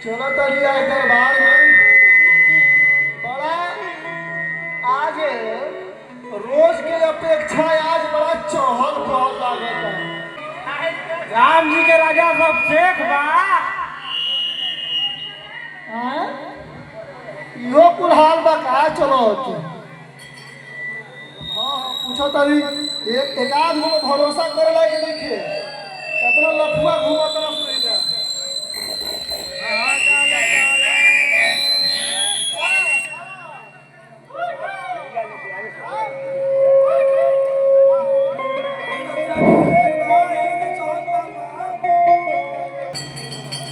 चलो तलिया दरबार में बड़ा आज रोज के अपेक्षा आज बड़ा चहल पहल लागत है। राम जी के राजा सब शेख बा। इहो कुल्हाल बा का चलो हाँ हाँ पूछो तरी एक आध गो भरोसा करे लायक नहीं अपना लफुआ घूमत तरफ नहीं जा।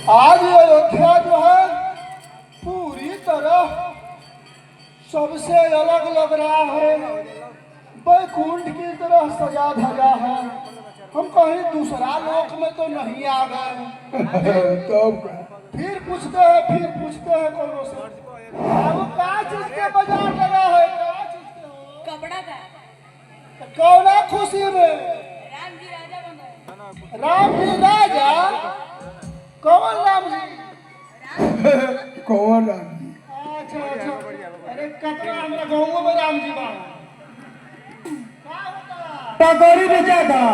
आज अयोध्या जो है पूरी तरह सबसे अलग लग रहा है, बैकुंठ की तरह सजा धजा है। हम कहीं दूसरा लोक में तो नहीं आ गए। तो फिर पूछते हैं कौन से अब का चीज के बाजार लगा है, का चीज के हो? कपड़ा का कौना खुशी में राम जी राजा बने। राम जी राजा? कौन राम जी? कौन राम जी? अच्छा अच्छा, अरे कतरा हमरा गाँव में राम जी बा पकौड़ी बेचा था।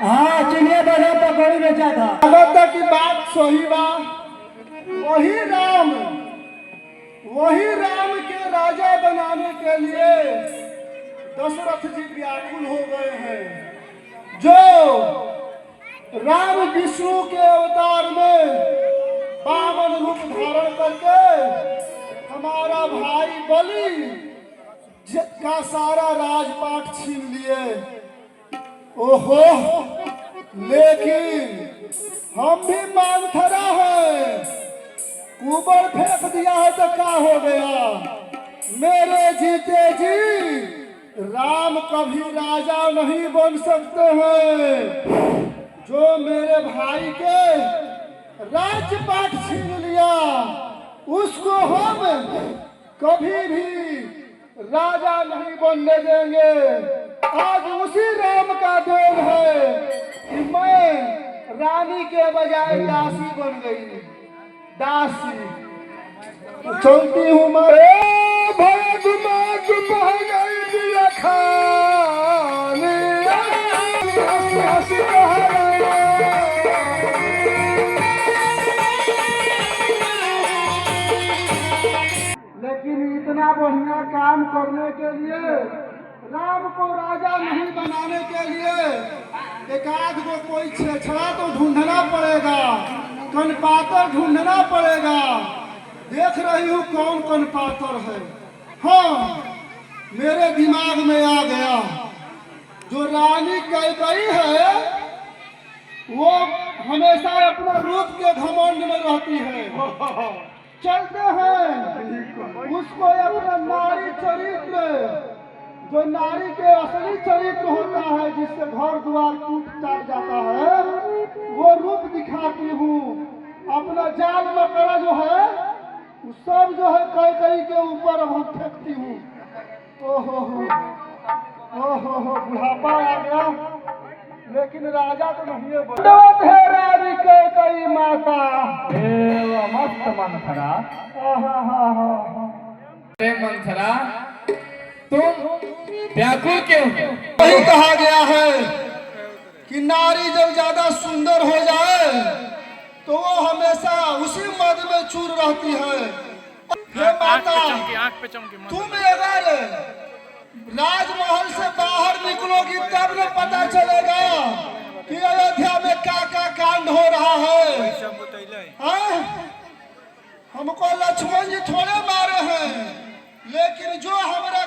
हाँ चिनिया बाजार पकौड़ी बेचा था। अलग की बात सही बा। वही राम के राजा बनाने के लिए दशरथ जी व्याकुल हो गए हैं। जो राम विष्णु के अवतार में बामन रूप धारण करके हमारा भाई बलि का सारा राजपाट छीन लिए। ओहो, लेकिन हम भी मानथरा है, कुबर फेंक दिया है तो क्या हो गया? मेरे जीते जी राम कभी राजा नहीं बन सकते हैं। जो मेरे भाई के राजपाट छीन लिया उसको हम कभी भी राजा नहीं बनने देंगे। आज उसी राम का देन है कि मैं रानी के बजाय दासी बन गई। दासी चलती हूँ मैं लेकिन इतना बढ़िया काम करने के लिए, राम को राजा नहीं बनाने के लिए एक आध को कोई छेछड़ा तो ढूंढना पड़ेगा, कनपातर ढूंढना पड़ेगा। देख रही हूँ कौन कनपातर है। हाँ, मेरे दिमाग में आ गया। जो रानी कैकई है वो हमेशा अपना रूप के घमंड में रहती है। चलते हैं उसको अपना नारी चरित्र, जो नारी के असली चरित्र होता है, जिससे घर द्वार टूट चाट जाता है, वो रूप दिखाती हूँ। अपना जाल मकड़ा जो है वो सब जो है कैकई के ऊपर अब हम फेंकती हूँ। ओहो बुढ़ापा आ गया, लेकिन राजा तो नहीं है। दंडवत है रानी कैकई माता। मस्त मंथरा। मंथरा तुम व्याकुल क्यों हो? वही कहा गया है कि नारी जब ज्यादा सुंदर हो जाए तो वो हमेशा उसी मद में चूर रहती है। हे माता, तुम अगर राजमहल से बाहर निकलोगी तब न पता चलेगा कि अयोध्या में क्या कांड हो रहा है। हाँ? हमको लक्ष्मण जी थोड़े मारे हैं, लेकिन जो हमारा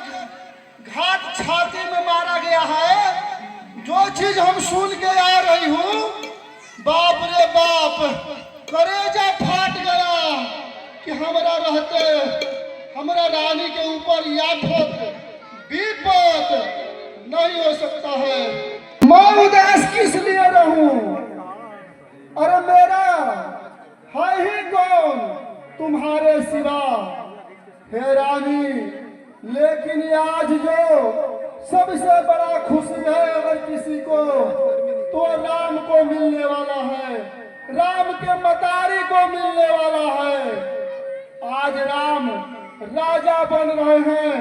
घाट छाती में मारा गया है, जो चीज हम सुन के आ रही हूँ, बाप रे बाप, कलेजा फाट गया कि हमारा रहते हमारा रानी के ऊपर याफत विपत नहीं हो सकता है। मैं उदास किस लिए रहूं? अरे मेरा है ही कौन तुम्हारे सिवा, हे रानी। लेकिन आज जो सबसे बड़ा खुशी है अगर किसी को, तो राम को मिलने वाला है। राम के मतारी को मिलने वाला है। आज राम राजा बन रहे हैं,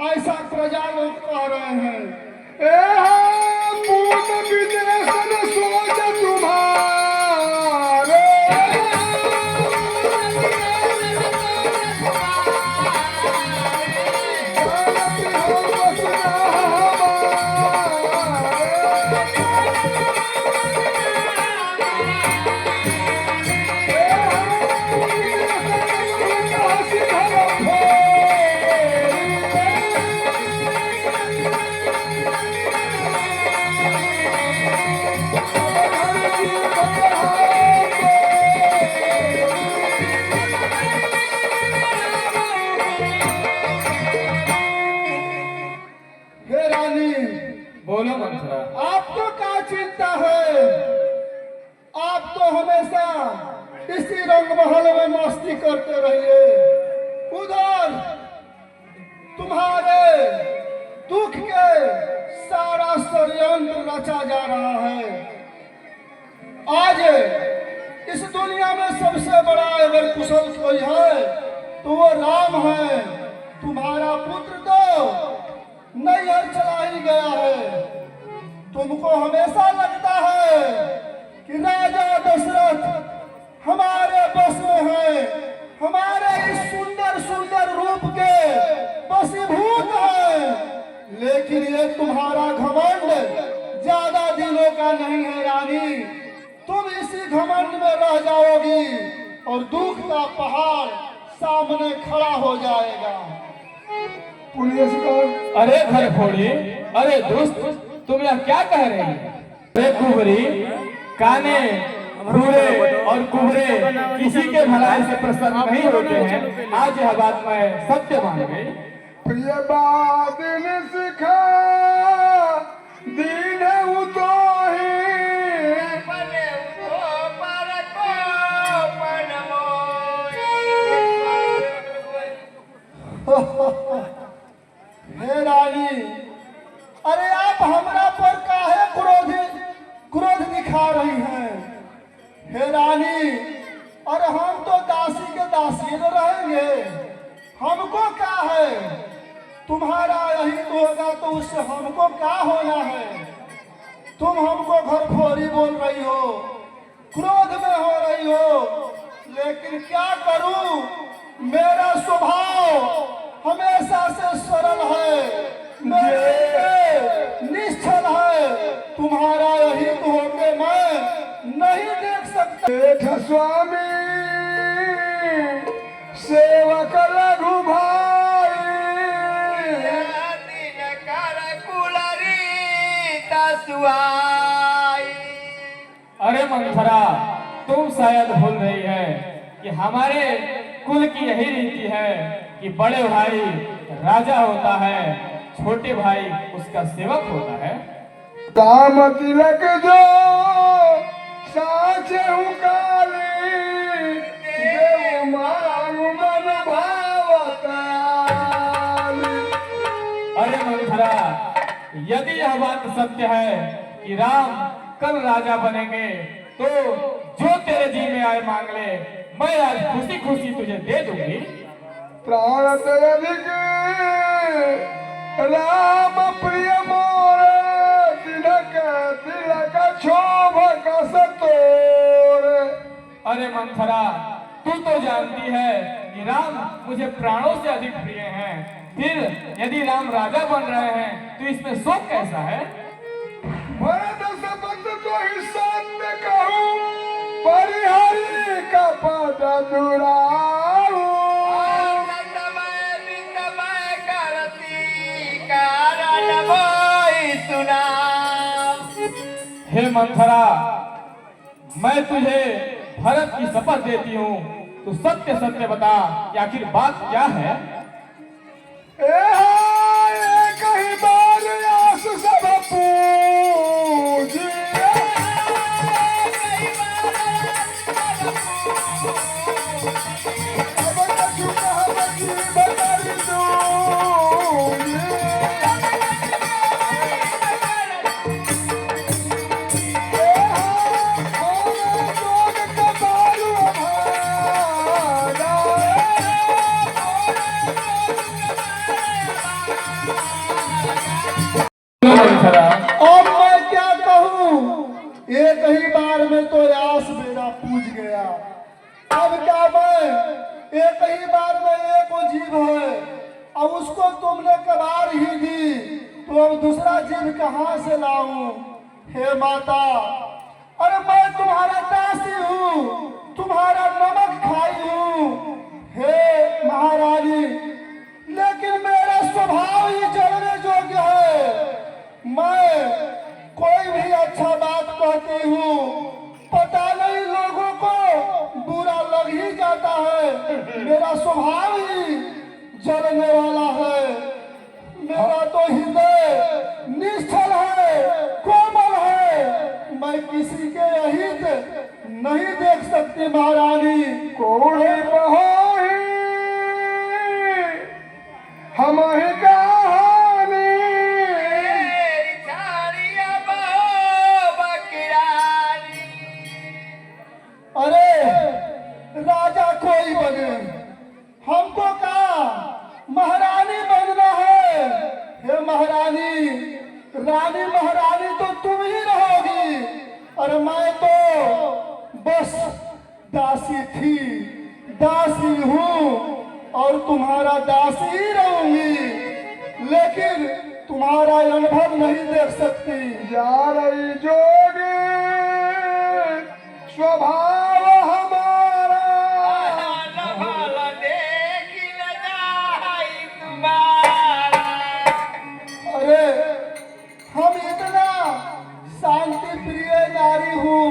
ऐसा प्रजा लोग कह रहे हैं। पूर्ण विदेशन सोच तुम्हारे, हे रानी, बोलो मंथरा। आपको क्या चिंता है? आप तो हमेशा इसी रंग महल में मस्ती करते रहिए। उधर तुम्हारे दुख के सारा षड्यंत्र रचा जा रहा है। आज इस दुनिया में सबसे बड़ा अगर कुशल कोई है तो वो राम है। तुम्हारा पुत्र तो नैहर चला ही गया है। तुमको हमेशा लगता है कि राजा दशरथ हमारे बस में है, हमारे इस सुंदर सुंदर रूप के वशीभूत है। लेकिन ये तुम्हारा घमंड ज्यादा दिनों का नहीं है रानी। तुम इसी घमंड में रह जाओगी और दुख का पहाड़ सामने खड़ा हो जाएगा। पुलिस को अरे घर फोड़ी, अरे दोस्त, तुम यह क्या कह रही है? अरे कुबरी, काने भूरे और कुबरे किसी के भलाई से प्रसन्न नहीं होते हैं। आज यह बात मैं सत्य मान गई। प्रिय बादल सिखा दीन उतोही, हे रानी, अरे आप हमरा पर काहे क्रोध दिखा रही हैं? हे रानी, अरे हम तो दासी के दासी न रहेंगे। हमको क्या है? तुम्हारा यही तो होगा तो उससे हमको क्या होना है? तुम हमको घर फोड़ी बोल रही हो, क्रोध में हो रही हो, लेकिन क्या करूं? मेरा स्वभाव हमेशा से सरल है, निश्चल है। तुम्हारा यही तो होके मैं नहीं देख सकता। स्वामी सेवक लघु भाई, अरे मंथरा, तुम शायद भूल रही है कि हमारे कुल की यही रीति है कि बड़े भाई राजा होता है, छोटे भाई उसका सेवक होता है। दाम तिलक जो साचे उकाली, देव मांग मन भावताली। अरे मंथरा, यदि यह बात सत्य है कि राम कल राजा बनेंगे तो जो तेरे जी में आए मांग ले, मैं आज खुशी खुशी तुझे दे दूंगी। प्राण अधिक राम प्रिय मोर, तिलक तिलक क्षोभ कस तोर। अरे मंथरा, तू तो जानती है कि राम मुझे प्राणों से अधिक प्रिय हैं। फिर यदि राम राजा बन रहे हैं तो इसमें शोक कैसा है? भरत सबत तो ही सत्य कहूँ, परिहरि का पद दुराऊ। हे मंथरा, मैं तुझे भरत की शपथ देती हूँ, तू सत्य सत्य बता कि आखिर बात क्या है? कहीं बार आस सब पूजी, अब कछु कहबी बदल दूंगी। कौन जोग पूज गया। अब क्या मैं एक ही बार में एक वो जीव है और उसको तुमने कबार ही दी, तो अब दूसरा जीव कहाँ से लाऊं? हे माता, अरे मैं तुम्हारा दासी हूँ, तुम्हारा नमक खाई हूँ। हे महारानी, लेकिन मेरा स्वभाव ही जलने योग्य है। मैं कोई भी अच्छा बात कहती हूँ, पता नहीं लोगों को बुरा लग ही जाता है। मेरा स्वभाव ही जलने वाला है। मेरा तो हृदय निश्चल है, कोमल है। मैं किसी के अहित नहीं देख सकती महारानी। कोई बहोही हम ही कहानी अरे राजा कोई बने, हमको कहा महारानी बनना है। हे महारानी, रानी महारानी तो तुम ही रहोगी, और मैं तो बस दासी थी, दासी हूँ और तुम्हारा दासी ही रहूंगी। लेकिन तुम्हारा अनुभव नहीं देख सकती। जा रही जोगी स्वभाव हमारा अरे हम इतना शांति प्रिय नारी हूँ,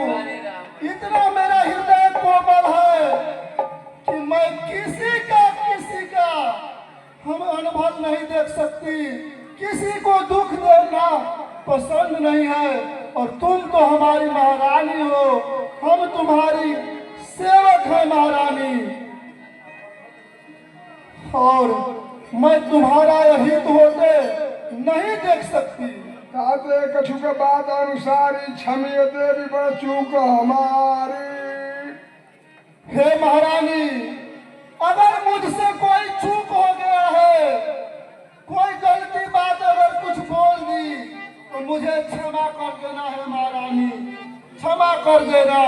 इतना मेरा हृदय कोमल है कि मैं किसी का हम अनुभव नहीं देख सकती। किसी को दुख देना पसंद नहीं है, और तुम तो हमारी महारानी हो, हम तुम्हारी सेवक है महारानी, और मैं तुम्हारा हित होते नहीं देख सकती। ताते कछु के बात अनुसारी क्षमिय देवी बड़ चूक हमारी। हे महारानी, अगर मुझसे कोई चूक हो गया है, कोई गलती बात अगर कुछ बोल दी, तो मुझे क्षमा कर देना है महारानी, क्षमा कर देना।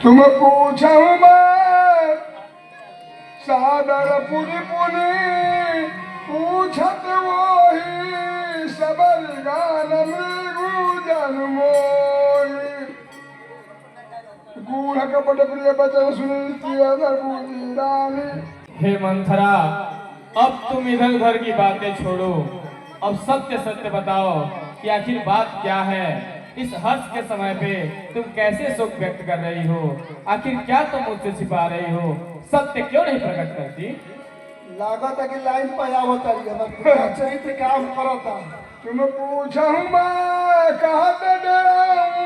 तुम पूछूं मैं सादर पुनि पुनि पूछत वही सबर गान मृगु जन्मोई। गूढ़ कपट प्रिय बचन सुनी बूझी रानी। हे मंथरा, अब तुम इधर उधर की बातें छोड़ो, अब सत्य सत्य बताओ कि आखिर बात क्या है। इस हर्ष के समय पे तुम कैसे शोक व्यक्त कर रही हो? आखिर क्या तुम मुझसे छिपा रही हो? सत्य क्यों नहीं प्रकट करती? लागत है कि लाइन पे आवत है, चरित्र काम करता। तुम पूछूं मैं कहत डेराऊं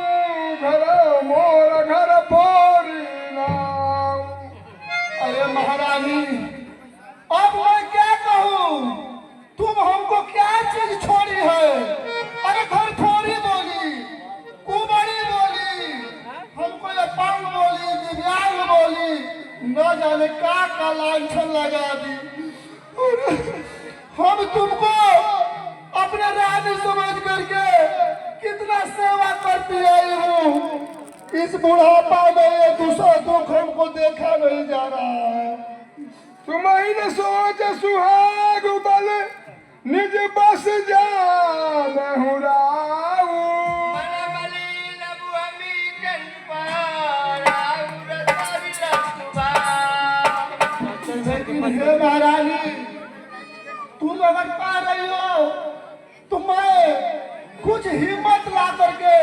घर मोर घर फोरी नाऊ। अरे महारानी, अब मैं क्या कहूँ? तुम हमको क्या चीज छोड़ी है? अरे घर फोरी बोली, कुबड़ी बोली, हमको अपांग बोली, दिव्यांग बोली, न जाने का लांछन लगा दी। हम तुमको अपने रानी समझ करके कितना सेवा करती आई हूँ। इस बुढ़ापा में ये दूसरा दुख हमको देखा नहीं जा रहा है। तुम ही न सोच सुहाग बल निज बस जान हुराऊ। लेकिन हे महारानी, तुम अगर पा रही हो तो मैं कुछ हिम्मत ला करके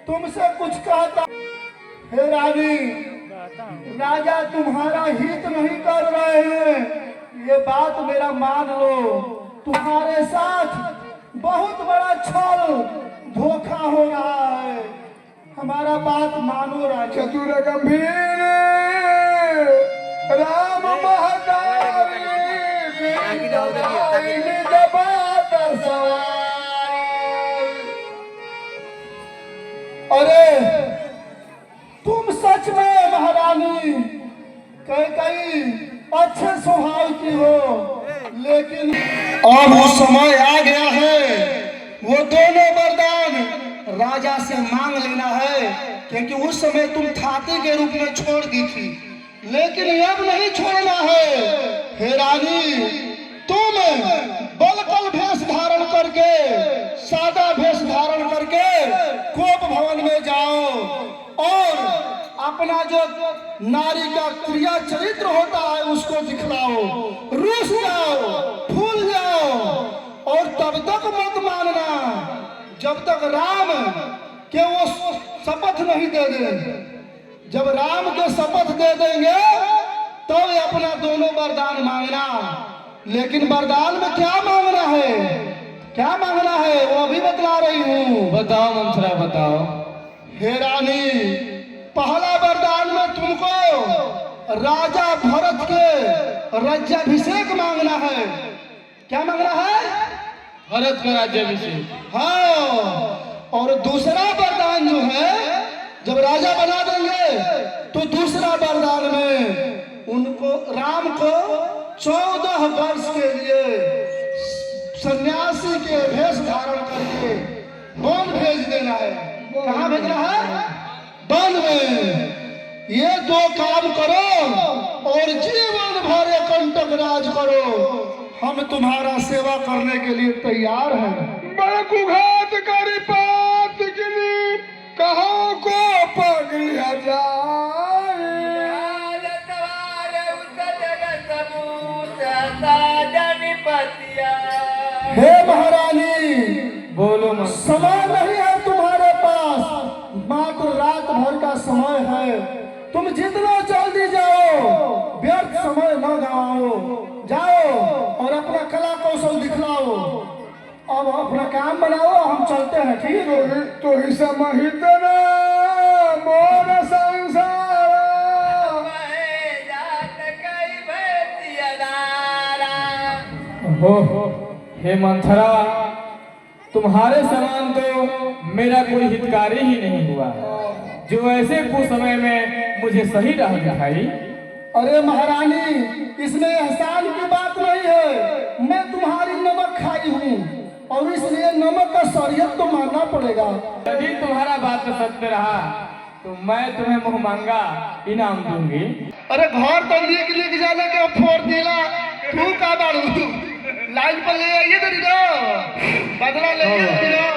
तुमसे कुछ कहता। हे रानी, राजा तुम्हारा हित नहीं कर रहे हैं, ये बात मेरा मान लो। तुम्हारे साथ बहुत बड़ा छल धोखा हो रहा है, हमारा बात मानो राजा। चतुर गंभीर राम महतारी निज बात सवारी। अरे तुम सच में महारानी कई अच्छे स्वभाव की हो, लेकिन अब वो समय आ गया है, वो दोनों वरदान राजा से मांग लेना है, क्योंकि उस समय तुम थाते के रूप में छोड़ दी थी, लेकिन अब नहीं छोड़ना है। हे रानी, तुम बलकल भेष धारण करके, सादा भेष धारण करके कोप भवन में जाओ और अपना जो नारी का क्रिया चरित्र होता है उसको दिखलाओ, रूस जाओ, फूल जाओ, और तब तक मत मानना जब तक राम के वो शपथ नहीं दे देंगे। जब राम के शपथ दे देंगे तब अपना दोनों वरदान मांगना। लेकिन वरदान में क्या मांगना है, क्या मांगना है वो भी बतला रही हूँ। बताओ मंथरा बताओ। हे रानी, पहला वरदान में तुमको राजा भरत के राज्याभिषेक मांगना है। क्या मांगना है? भरत का राज्याभिषेक। हाँ, और दूसरा वरदान जो है, जब राजा बना देंगे तो दूसरा वरदान में उनको, राम को 14 वर्ष के लिए सन्यासी के भेष धारण करके वन भेज देना है। कहाँ भेजना है? वन में। ये दो काम करो और जीवन भर कंटक राज करो, हम तुम्हारा सेवा करने के लिए तैयार हैं। बड़ कुघात करी पात गिनी, कहाँ को पगलिया जाए। हे महारानी, बोलो मत। समय नहीं है तुम्हारे पास, मात्र रात भर का समय है। तुम जितना जल्दी जाओ, व्यर्थ समय न गवाओ, जाओ और अपना कला कौशल दिखलाओ। अब अपना काम बनाओ, हम चलते हैं। ठीक है? तो ही समहित ना मोर संसार। हो हे मंथरा, तुम्हारे समान तो मेरा कोई हितकारी ही नहीं हुआ जो ऐसे कुसमय में मुझे सही राह दिखाई। अरे महारानी, इसमें एहसान की बात नहीं है। मैं तुम्हारी नमक खाई हूँ और इसलिए नमक का शरीयत तो मानना पड़ेगा। यदि तुम्हारा बात सत्य रहा तो मैं तुम्हें मुँह मांगा इनाम दूंगी। अरे घर तो लेके जाने के फोड़ दिला, तू का बारू लाइन पर ले आइए, बदला ले आइए।